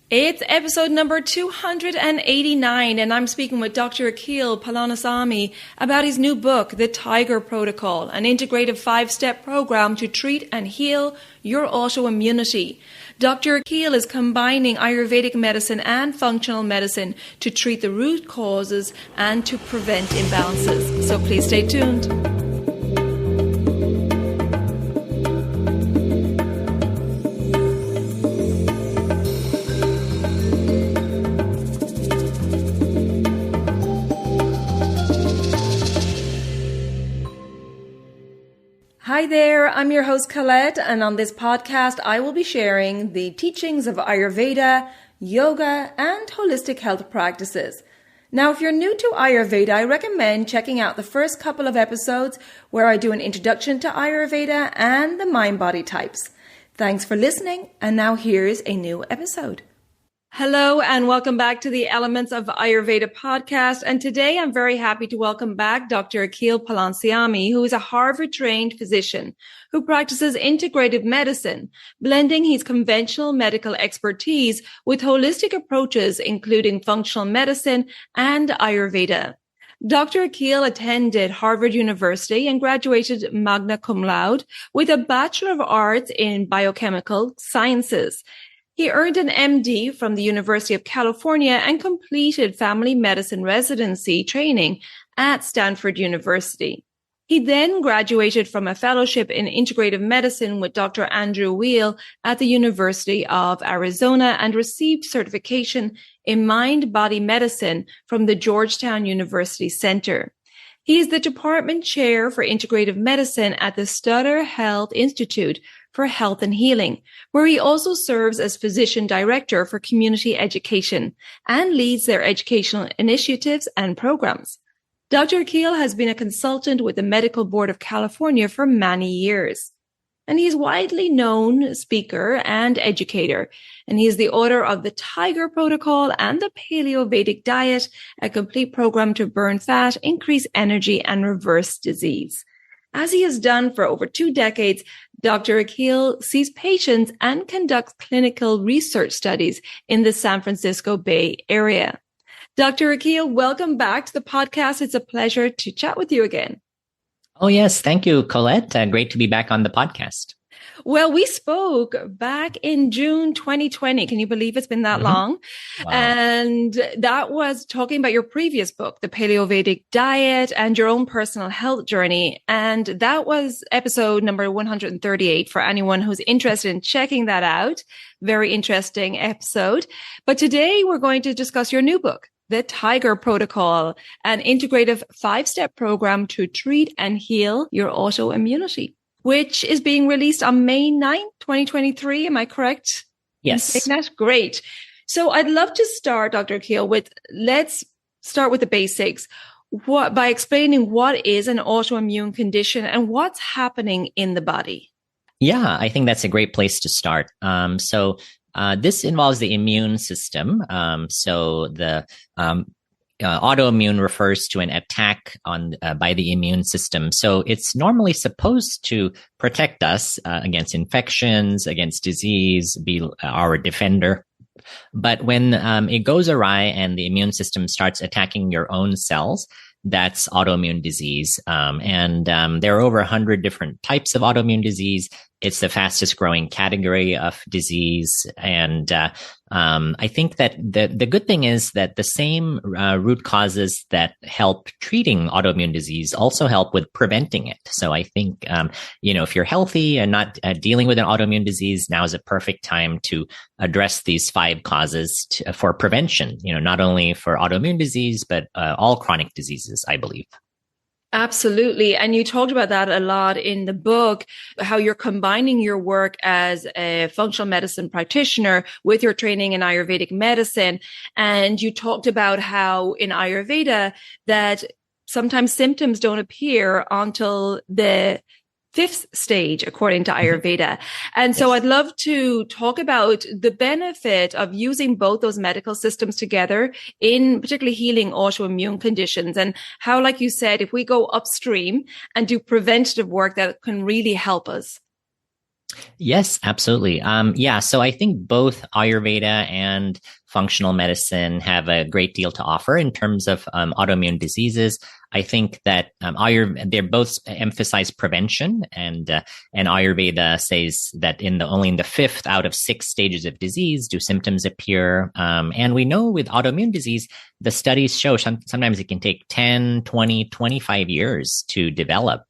It's episode number 289, and I'm speaking with Dr. Akil Palanisamy about his new book, The T.I.G.E.R Protocol, an integrative 5-step program to treat and heal your autoimmunity. Dr. Akil is combining Ayurvedic medicine and functional medicine to treat the root causes and to prevent imbalances. So please stay tuned. Hi there, I'm your host Colette, and on this podcast I will be sharing the teachings of Ayurveda, yoga, and holistic health practices. Now, if you're new to Ayurveda, I recommend checking out the first couple of episodes where I do an introduction to Ayurveda and the mind-body types. Thanks for listening, and now here's a new episode. Hello and welcome back to the Elements of Ayurveda podcast. And today I'm very happy to welcome back Dr. Akil Palanisamy, who is a Harvard-trained physician who practices integrative medicine, blending his conventional medical expertise with holistic approaches, including functional medicine and Ayurveda. Dr. Akil attended Harvard University and graduated magna cum laude with a Bachelor of Arts in Biochemical Sciences. He earned an MD from the University of California and completed family medicine residency training at Stanford University. He then graduated from a fellowship in integrative medicine with Dr. Andrew Weil at the University of Arizona and received certification in mind-body medicine from the Georgetown University Center. He is the department chair for integrative medicine at the Sutter Health Institute for Health and Healing, where he also serves as physician director for community education and leads their educational initiatives and programs. Dr. Akil has been a consultant with the Medical Board of California for many years, and he's widely known speaker and educator, and he is the author of the T.I.G.E.R Protocol and the Paleovedic Diet, a complete program to burn fat, increase energy, and reverse disease. As he has done for over 2 decades, Dr. Akil sees patients and conducts clinical research studies in the San Francisco Bay Area. Dr. Akil, welcome back to the podcast. It's a pleasure to chat with you again. Oh, yes. Thank you, Colette. Great to be back on the podcast. Well, we spoke back in June 2020. Can you believe it's been that long? Wow. And that was talking about your previous book, The Paleovedic Diet, and your own personal health journey. And that was episode number 138 for anyone who's interested in checking that out. Very interesting episode. But today we're going to discuss your new book, The T.I.G.E.R Protocol, an integrative 5-step program to treat and heal your autoimmunity, which is being released on May 9th, 2023. Am I correct? Yes. Great. So I'd love to start, Dr. Akil, let's start with the basics. By explaining what is an autoimmune condition and what's happening in the body. Yeah, I think that's a great place to start. This involves the immune system. Autoimmune refers to an attack by the immune system. So it's normally supposed to protect us against infections, against disease, be our defender. But when it goes awry and the immune system starts attacking your own cells, that's autoimmune disease. There are over 100 different types of autoimmune disease. It's the fastest growing category of disease. And I think that the good thing is that the same root causes that help treating autoimmune disease also help with preventing it. So I think, if you're healthy and not dealing with an autoimmune disease, now is a perfect time to address these 5 causes for prevention, not only for autoimmune disease, but all chronic diseases, I believe. Absolutely. And you talked about that a lot in the book, how you're combining your work as a functional medicine practitioner with your training in Ayurvedic medicine. And you talked about how in Ayurveda that sometimes symptoms don't appear until the 5th stage, according to Ayurveda. And so I'd love to talk about the benefit of using both those medical systems together in particularly healing autoimmune conditions, and how, like you said, if we go upstream and do preventative work, that can really help us. Yes, absolutely. Yeah, so I think both Ayurveda and functional medicine have a great deal to offer in terms of autoimmune diseases. I think that they're both emphasize prevention, and Ayurveda says that only in the fifth out of six stages of disease do symptoms appear. And we know with autoimmune disease, the studies show sometimes it can take 10, 20, 25 years to develop,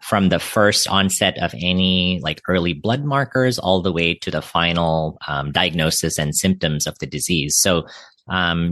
from the first onset of any like early blood markers all the way to the final diagnosis and symptoms of the disease. So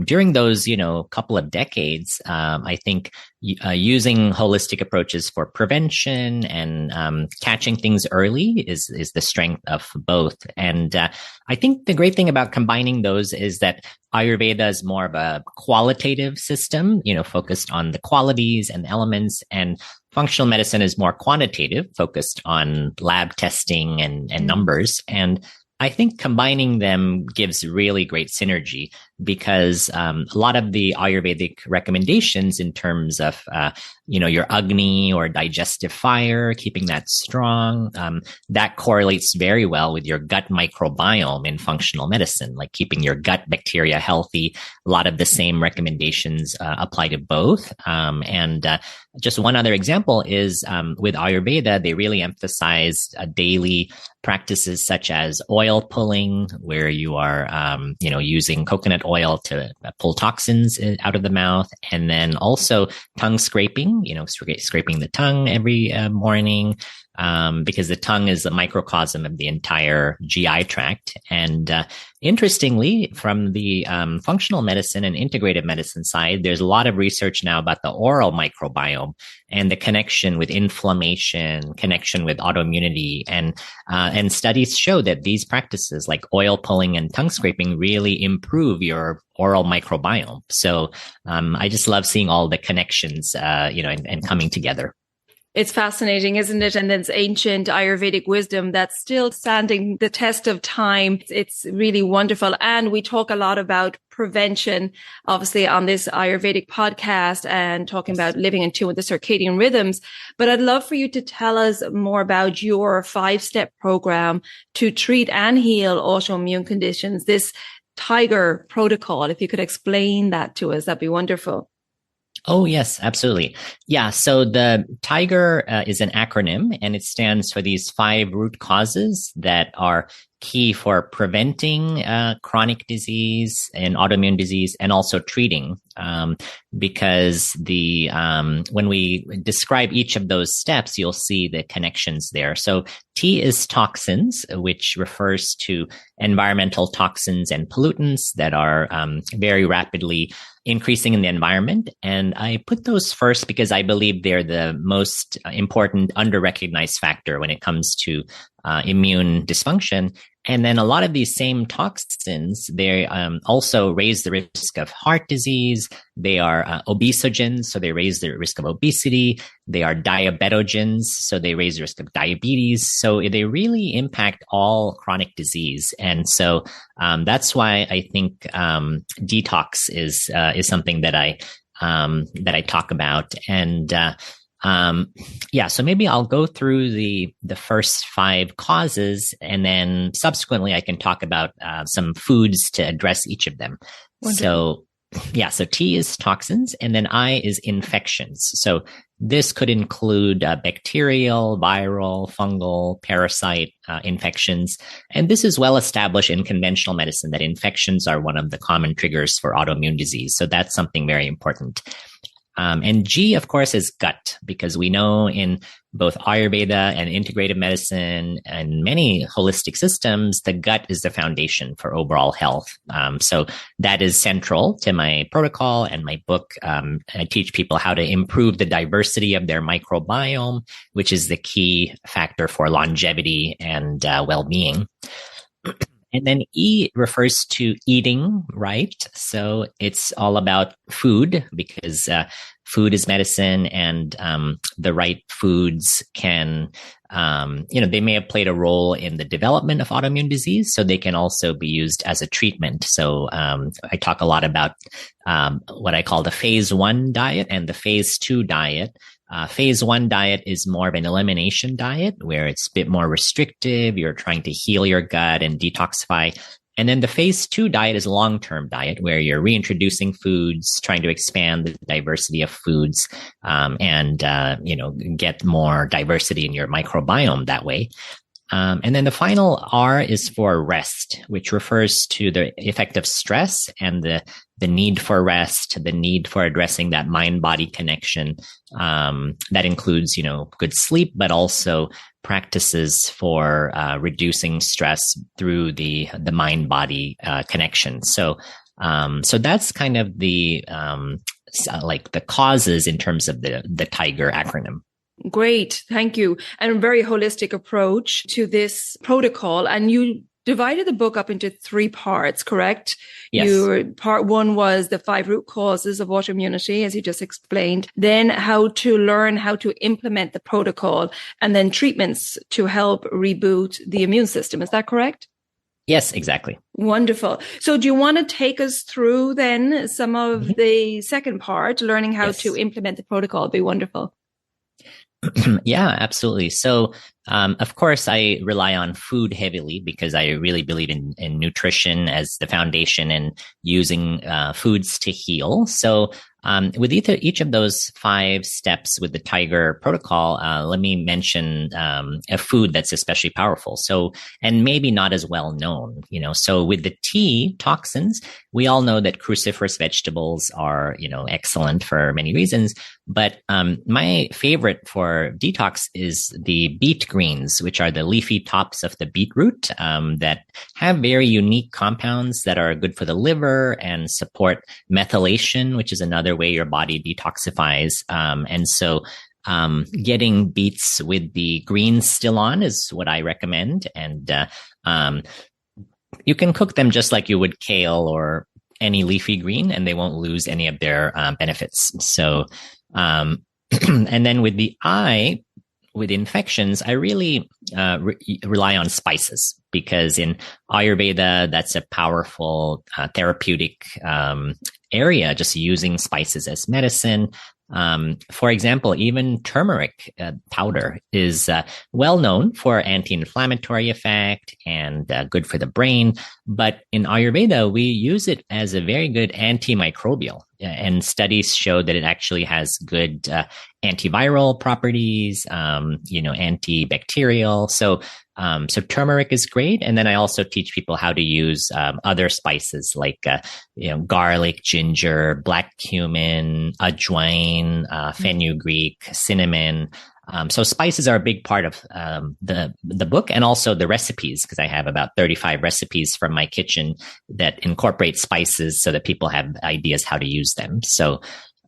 during those, couple of decades, I think using holistic approaches for prevention and catching things early is the strength of both. And I think the great thing about combining those is that Ayurveda is more of a qualitative system, focused on the qualities and elements, and functional medicine is more quantitative, focused on lab testing and numbers. And I think combining them gives really great synergy because a lot of the Ayurvedic recommendations in terms of, your Agni or digestive fire, keeping that strong, that correlates very well with your gut microbiome in functional medicine, like keeping your gut bacteria healthy. A lot of the same recommendations apply to both. And just one other example is with Ayurveda, they really emphasize daily practices such as oil pulling, where you are, using coconut oil to pull toxins out of the mouth, and then also tongue scraping, scraping the tongue every morning, because the tongue is a microcosm of the entire GI tract. And interestingly, from the functional medicine and integrative medicine side, there's a lot of research now about the oral microbiome and the connection with inflammation, connection with autoimmunity, and studies show that these practices like oil pulling and tongue scraping really improve your oral microbiome. So I just love seeing all the connections, and coming together. It's fascinating, isn't it? And it's ancient Ayurvedic wisdom that's still standing the test of time. It's really wonderful. And we talk a lot about prevention, obviously, on this Ayurvedic podcast and talking about living in tune with the circadian rhythms. But I'd love for you to tell us more about your 5-step program to treat and heal autoimmune conditions, this T.I.G.E.R protocol. If you could explain that to us, that'd be wonderful. Oh, yes, absolutely. Yeah. So the T.I.G.E.R is an acronym, and it stands for these 5 root causes that are key for preventing chronic disease and autoimmune disease, and also treating. Because when we describe each of those steps, you'll see the connections there. So T is toxins, which refers to environmental toxins and pollutants that are very rapidly increasing in the environment. And I put those first because I believe they're the most important under-recognized factor when it comes to immune dysfunction. And then a lot of these same toxins, they also raise the risk of heart disease. They are obesogens, so they raise the risk of obesity. They are diabetogens, so they raise the risk of diabetes. So they really impact all chronic disease. And so that's why I think detox is something that I talk about. And so maybe I'll go through the first 5 causes, and then subsequently I can talk about some foods to address each of them. Wonderful. So T is toxins, and then I is infections. So this could include bacterial, viral, fungal, parasite infections. And this is well established in conventional medicine that infections are one of the common triggers for autoimmune disease. So that's something very important. And G, of course, is gut, because we know in both Ayurveda and integrative medicine and many holistic systems, the gut is the foundation for overall health. So that is central to my protocol and my book. I teach people how to improve the diversity of their microbiome, which is the key factor for longevity and well-being. And then E refers to eating right. So it's all about food, because food is medicine, and the right foods can, they may have played a role in the development of autoimmune disease, so they can also be used as a treatment. So I talk a lot about what I call the phase 1 diet and the phase 2 diet. Phase 1 diet is more of an elimination diet where it's a bit more restrictive. You're trying to heal your gut and detoxify. And then the phase 2 diet is a long-term diet where you're reintroducing foods, trying to expand the diversity of foods, and get more diversity in your microbiome that way. And then the final R is for rest, which refers to the effect of stress and the need for rest, the need for addressing that mind-body connection. That includes, good sleep, but also practices for reducing stress through the mind-body connection. So that's kind of the the causes in terms of the T.I.G.E.R acronym. Great. Thank you. And a very holistic approach to this protocol. And you divided the book up into 3 parts, correct? Yes. Part 1 was the 5 root causes of autoimmunity, as you just explained. Then how to learn how to implement the protocol, and then treatments to help reboot the immune system. Is that correct? Yes, exactly. Wonderful. So do you want to take us through then some of the second part, learning how to implement the protocol? It'd be wonderful. Yeah, absolutely. So, of course, I rely on food heavily because I really believe in nutrition as the foundation and using foods to heal. So, with each of those 5 steps with the T.I.G.E.R protocol, let me mention a food that's especially powerful. So, and maybe not as well known, So with the toxins, we all know that cruciferous vegetables are, excellent for many reasons. But my favorite for detox is the beet greens, which are the leafy tops of the beetroot that have very unique compounds that are good for the liver and support methylation, which is another way your body detoxifies. And so getting beets with the greens still on is what I recommend. And you can cook them just like you would kale or any leafy green, and they won't lose any of their benefits. So, and then with the with infections, I really rely on spices because in Ayurveda, that's a powerful therapeutic area, just using spices as medicine. For example, even turmeric powder is well known for anti-inflammatory effect and good for the brain. But in Ayurveda, we use it as a very good antimicrobial. And studies show that it actually has good antiviral properties, antibacterial. So turmeric is great. And then I also teach people how to use other spices like, garlic, ginger, black cumin, ajwain, fenugreek, cinnamon. So spices are a big part of the book, and also the recipes, because I have about 35 recipes from my kitchen that incorporate spices so that people have ideas how to use them. So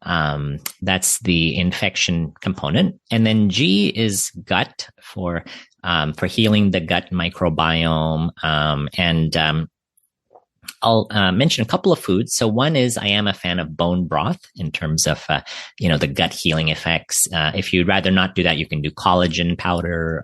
that's the infection component. And then G is gut for healing the gut microbiome. I'll mention a couple of foods. So one is I am a fan of bone broth in terms of, the gut healing effects. If you'd rather not do that, you can do collagen powder.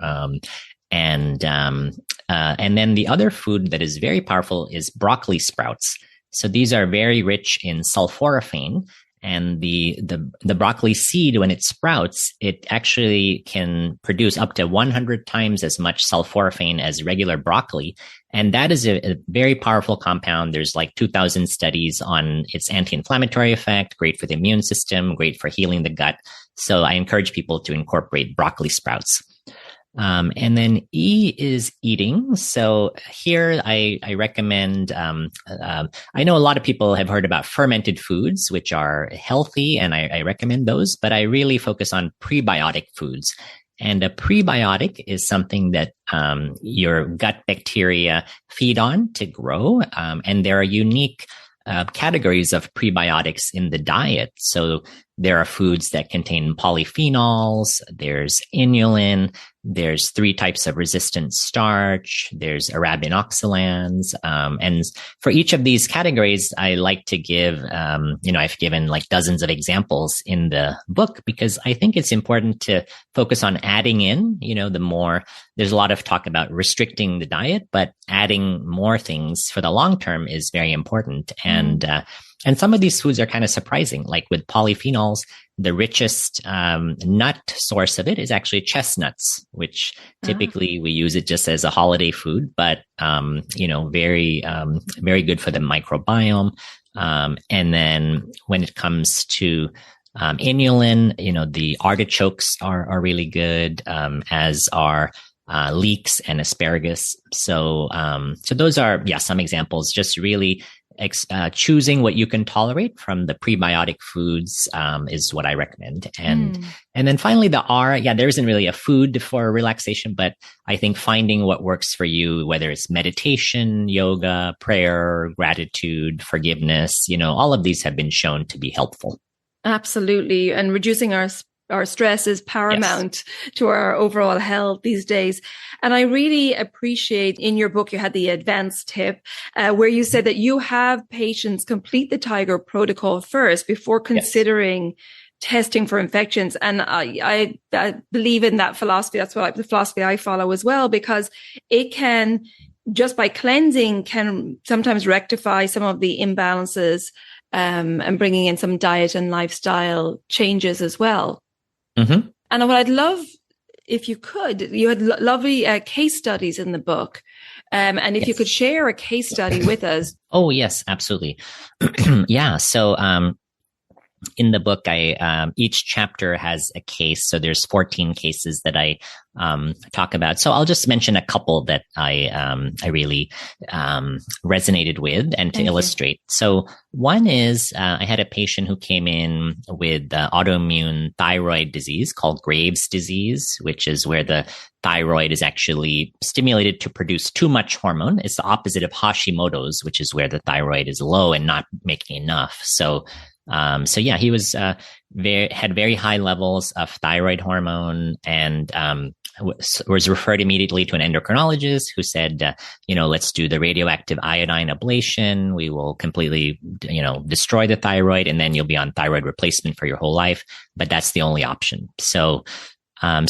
And then the other food that is very powerful is broccoli sprouts. So these are very rich in sulforaphane. And the broccoli seed, when it sprouts, it actually can produce up to 100 times as much sulforaphane as regular broccoli. And that is a very powerful compound. There's like 2,000 studies on its anti-inflammatory effect, great for the immune system, great for healing the gut. So I encourage people to incorporate broccoli sprouts. And then E is eating. So here I recommend, I know a lot of people have heard about fermented foods, which are healthy, and I recommend those, but I really focus on prebiotic foods. And a prebiotic is something that your gut bacteria feed on to grow. And there are unique categories of prebiotics in the diet. So there are foods that contain polyphenols, there's inulin, there's 3 types of resistant starch, there's arabinoxylans. And for each of these categories, I like to give, I've given like dozens of examples in the book because I think it's important to focus on adding in, the more, there's a lot of talk about restricting the diet, but adding more things for the long term is very important. And And some of these foods are kind of surprising, like with polyphenols, the richest nut source of it is actually chestnuts, which typically we use it just as a holiday food, but, very good for the microbiome. And then when it comes to inulin, the artichokes are really good, as are leeks and asparagus. So those are, some examples, just really choosing what you can tolerate from the prebiotic foods is what I recommend. And then finally the R, there isn't really a food for relaxation, but I think finding what works for you, whether it's meditation, yoga, prayer, gratitude, forgiveness, all of these have been shown to be helpful. Absolutely. And reducing our stress is paramount to our overall health these days. And I really appreciate in your book, you had the advanced tip where you said that you have patients complete the T.I.G.E.R protocol first before considering testing for infections. And I believe in that philosophy. That's the philosophy I follow as well, because it can, just by cleansing, can sometimes rectify some of the imbalances and bringing in some diet and lifestyle changes as well. Mm-hmm. And what I'd love, if you could, you had lovely case studies in the book. And if you could share a case study with us. Oh, yes, absolutely. So in the book, each chapter has a case. So there's 14 cases that I talk about. So I'll just mention a couple that I really resonated with and to illustrate. So one is I had a patient who came in with autoimmune thyroid disease called Graves' disease, which is where the thyroid is actually stimulated to produce too much hormone. It's the opposite of Hashimoto's, which is where the thyroid is low and not making enough. So he was had very high levels of thyroid hormone and was referred immediately to an endocrinologist who said, let's do the radioactive iodine ablation. We will completely, destroy the thyroid, and then you'll be on thyroid replacement for your whole life. But that's the only option. So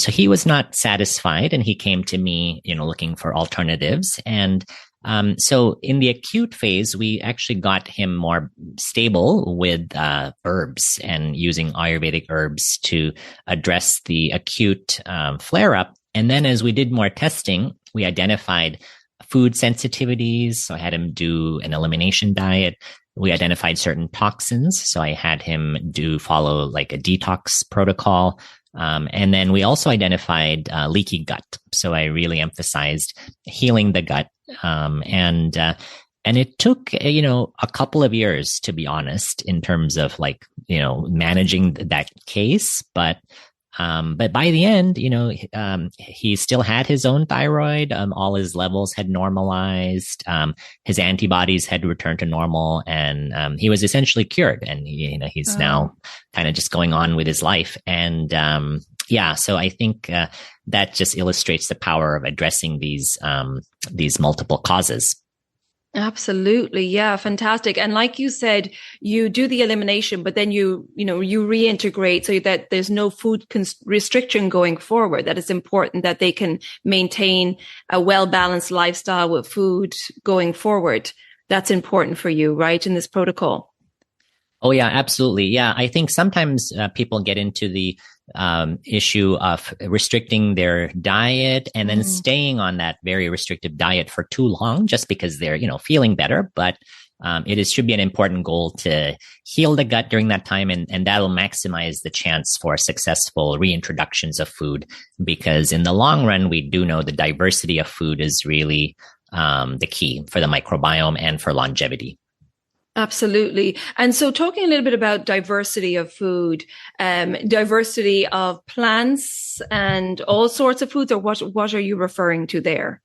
he was not satisfied, and he came to me, looking for alternatives. And so in the acute phase, we actually got him more stable with herbs and using Ayurvedic herbs to address the acute flare-up. And then as we did more testing, we identified food sensitivities. So I had him do an elimination diet. We identified certain toxins. So I had him follow like a detox protocol. And then we also identified leaky gut. So I really emphasized healing the gut. And it took, a couple of years, to be honest, in terms of managing that case. But by the end, he still had his own thyroid. All his levels had normalized. His antibodies had returned to normal, and he was essentially cured. And he's now kind of just going on with his life. And so I think that just illustrates the power of addressing these multiple causes. Absolutely. Yeah. Fantastic. And like you said, you do the elimination, but then you reintegrate so that there's no food restriction going forward. That it's important that they can maintain a well-balanced lifestyle with food going forward. That's important for you, right? In this protocol. Oh, yeah, absolutely. Yeah. I think sometimes people get into the issue of restricting their diet and then staying on that very restrictive diet for too long just because they're, feeling better. But should be an important goal to heal the gut during that time. And that'll maximize the chance for successful reintroductions of food, because in the long run, we do know the diversity of food is really the key for the microbiome and for longevity. Absolutely. And so talking a little bit about diversity of food, diversity of plants and all sorts of foods, or what are you referring to there?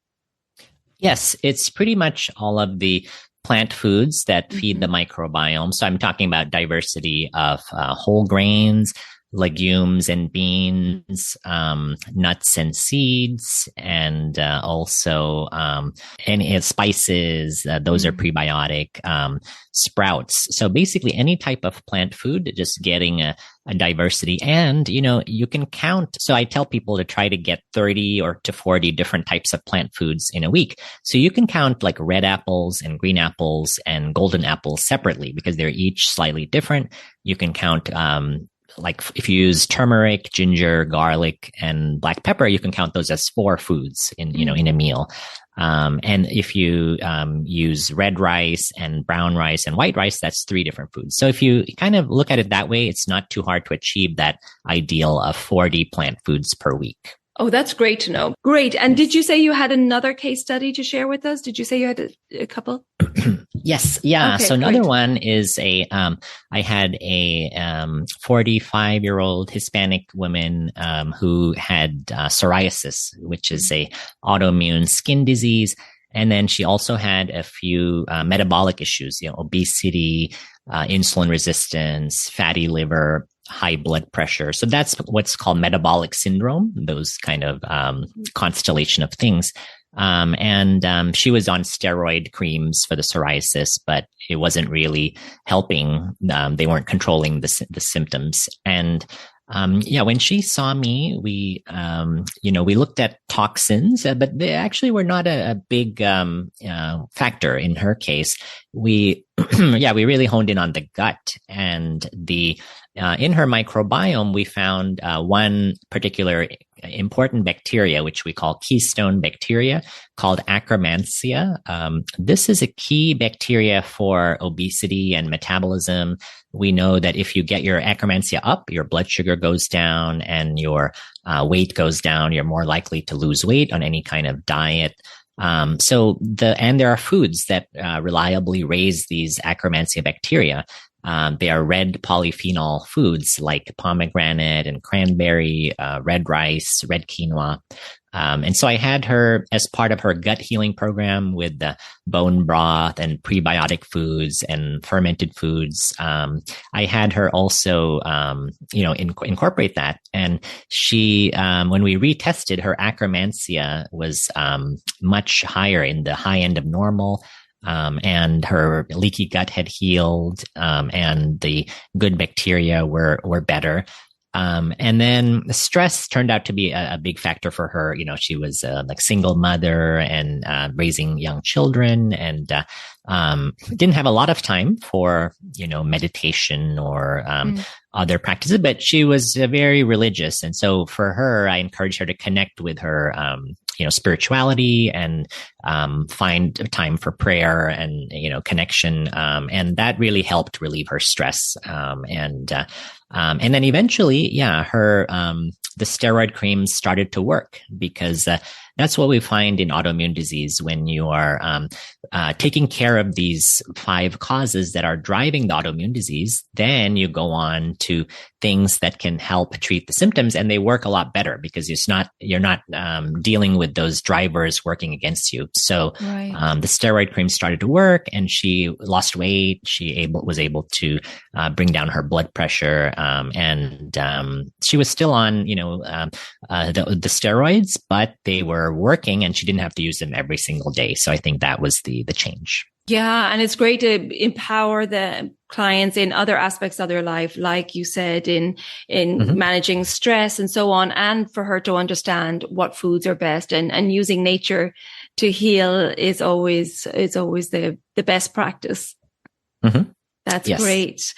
Yes, it's pretty much all of the plant foods that feed the microbiome. So I'm talking about diversity of whole grains, legumes and beans, nuts and seeds, and also any spices. Those are prebiotic. Sprouts. So basically, any type of plant food, just getting a diversity. And, you can count. So I tell people to try to get 30 or to 40 different types of plant foods in a week. So you can count like red apples and green apples and golden apples separately because they're each slightly different. You can count, like if you use turmeric, ginger, garlic, and black pepper, you can count those as 4 foods in a meal. And if you use red rice and brown rice and white rice, that's 3 different foods. So if you kind of look at it that way, it's not too hard to achieve that ideal of 40 plant foods per week. Oh, that's great to know. Great. And did you say you had another case study to share with us? Did you say you had a couple? Yes. Yeah. Okay, so another great. one is I had a 45-year-old Hispanic woman who had psoriasis, which is a autoimmune skin disease. And then she also had a few metabolic issues, obesity, insulin resistance, fatty liver, high blood pressure. So that's what's called metabolic syndrome, those kind of constellation of things. And she was on steroid creams for the psoriasis, but it wasn't really helping. They weren't controlling the symptoms. And when she saw me, we looked at toxins, but they actually were not a big factor in her case. We really honed in on the gut and in her microbiome, we found one particular important bacteria, which we call keystone bacteria, called Akkermansia. This is a key bacteria for obesity and metabolism. We know that if you get your Akkermansia up, your blood sugar goes down and your weight goes down. You're more likely to lose weight on any kind of diet. And there are foods that reliably raise these Akkermansia bacteria. They are red polyphenol foods like pomegranate and cranberry, red rice, red quinoa. And so I had her as part of her gut healing program with the bone broth and prebiotic foods and fermented foods. I had her also, incorporate that. And she, when we retested, her Akkermansia was much higher in the high end of normal. And her leaky gut had healed, and the good bacteria were better. And then the stress turned out to be a big factor for her. She was like single mother and raising young children and didn't have a lot of time for, meditation or other practices, but she was very religious. And so for her, I encouraged her to connect with her, spirituality and find time for prayer and, connection. And that really helped relieve her stress. And then eventually, her, the steroid creams started to work because that's what we find in autoimmune disease when you are taking care of these 5 causes that are driving the autoimmune disease. Then you go on to things that can help treat the symptoms, and they work a lot better because you're not dealing with those drivers working against you. So right. The steroid cream started to work, and she lost weight. She was able to bring down her blood pressure, and she was still on the steroids, but they were working, and she didn't have to use them every single day. So I think that was the change. Yeah. And it's great to empower the clients in other aspects of their life, like you said, in managing stress and so on, and for her to understand what foods are best and using nature to heal is always the best practice. Mm-hmm. That's yes. great.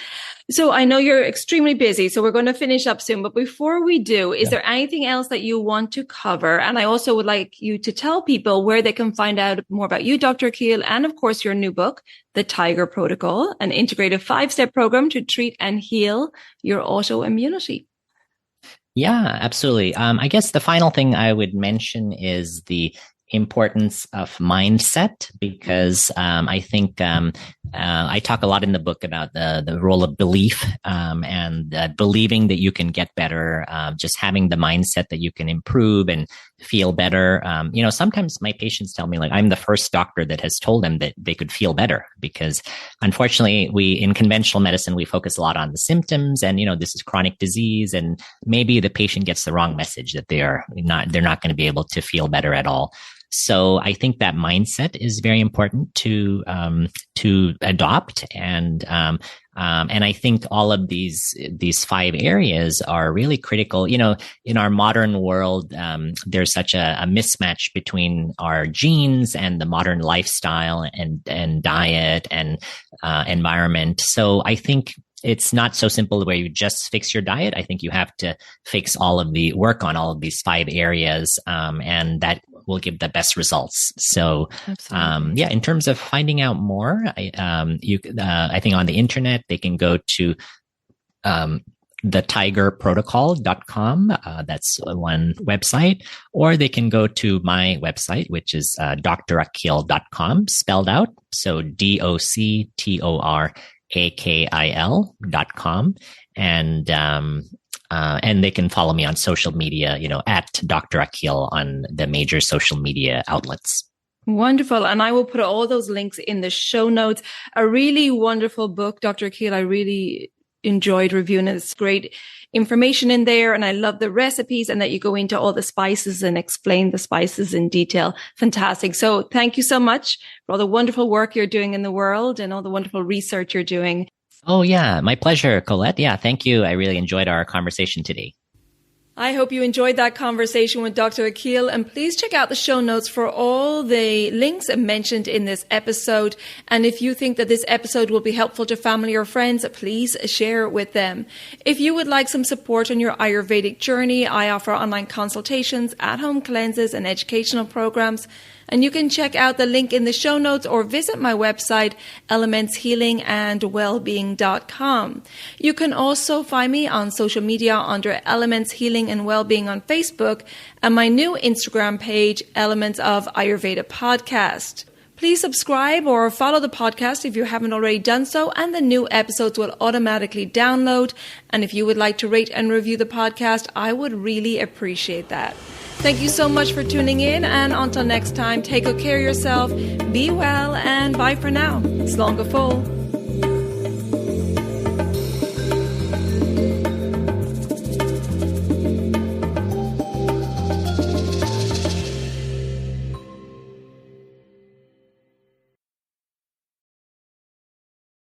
So I know you're extremely busy, so we're going to finish up soon. But before we do, is there anything else that you want to cover? And I also would like you to tell people where they can find out more about you, Dr. Akil, and of course your new book, The T.I.G.E.R Protocol, an integrative 5-step program to treat and heal your autoimmunity. Yeah, absolutely. I guess the final thing I would mention is the importance of mindset, because I think I talk a lot in the book about the role of belief, and believing that you can get better, just having the mindset that you can improve and feel better. Sometimes my patients tell me, like, I'm the first doctor that has told them that they could feel better, because unfortunately in conventional medicine, we focus a lot on the symptoms and, this is chronic disease, and maybe the patient gets the wrong message that they're not going to be able to feel better at all. So I think that mindset is very important to adopt, and I think all of these 5 areas are really critical. In our modern world, there's such a mismatch between our genes and the modern lifestyle and diet and environment. So I think it's not so simple where you just fix your diet. I think you have to work on all of these 5 areas, and that will give the best results. So, in terms of finding out more, I think on the internet, they can go to, the T.I.G.E.R.protocol.com. That's one website, or they can go to my website, which is, drakil.com, spelled out. So DOCTORAKIL.com. And they can follow me on social media, at Dr. Akil on the major social media outlets. Wonderful. And I will put all those links in the show notes. A really wonderful book, Dr. Akil. I really enjoyed reviewing it. It's great information in there. And I love the recipes and that you go into all the spices and explain the spices in detail. Fantastic. So thank you so much for all the wonderful work you're doing in the world and all the wonderful research you're doing. Oh, yeah. My pleasure, Colette. Yeah, thank you. I really enjoyed our conversation today. I hope you enjoyed that conversation with Dr. Akil, and please check out the show notes for all the links mentioned in this episode. And if you think that this episode will be helpful to family or friends, please share it with them. If you would like some support on your Ayurvedic journey, I offer online consultations, at-home cleanses, and educational programs. And you can check out the link in the show notes or visit my website, elementshealingandwellbeing.com. You can also find me on social media under Elements Healing and Wellbeing on Facebook and my new Instagram page, Elements of Ayurveda Podcast. Please subscribe or follow the podcast if you haven't already done so, and the new episodes will automatically download. And if you would like to rate and review the podcast, I would really appreciate that. Thank you so much for tuning in, and until next time, take good care of yourself, be well, and bye for now. Slán go fóill.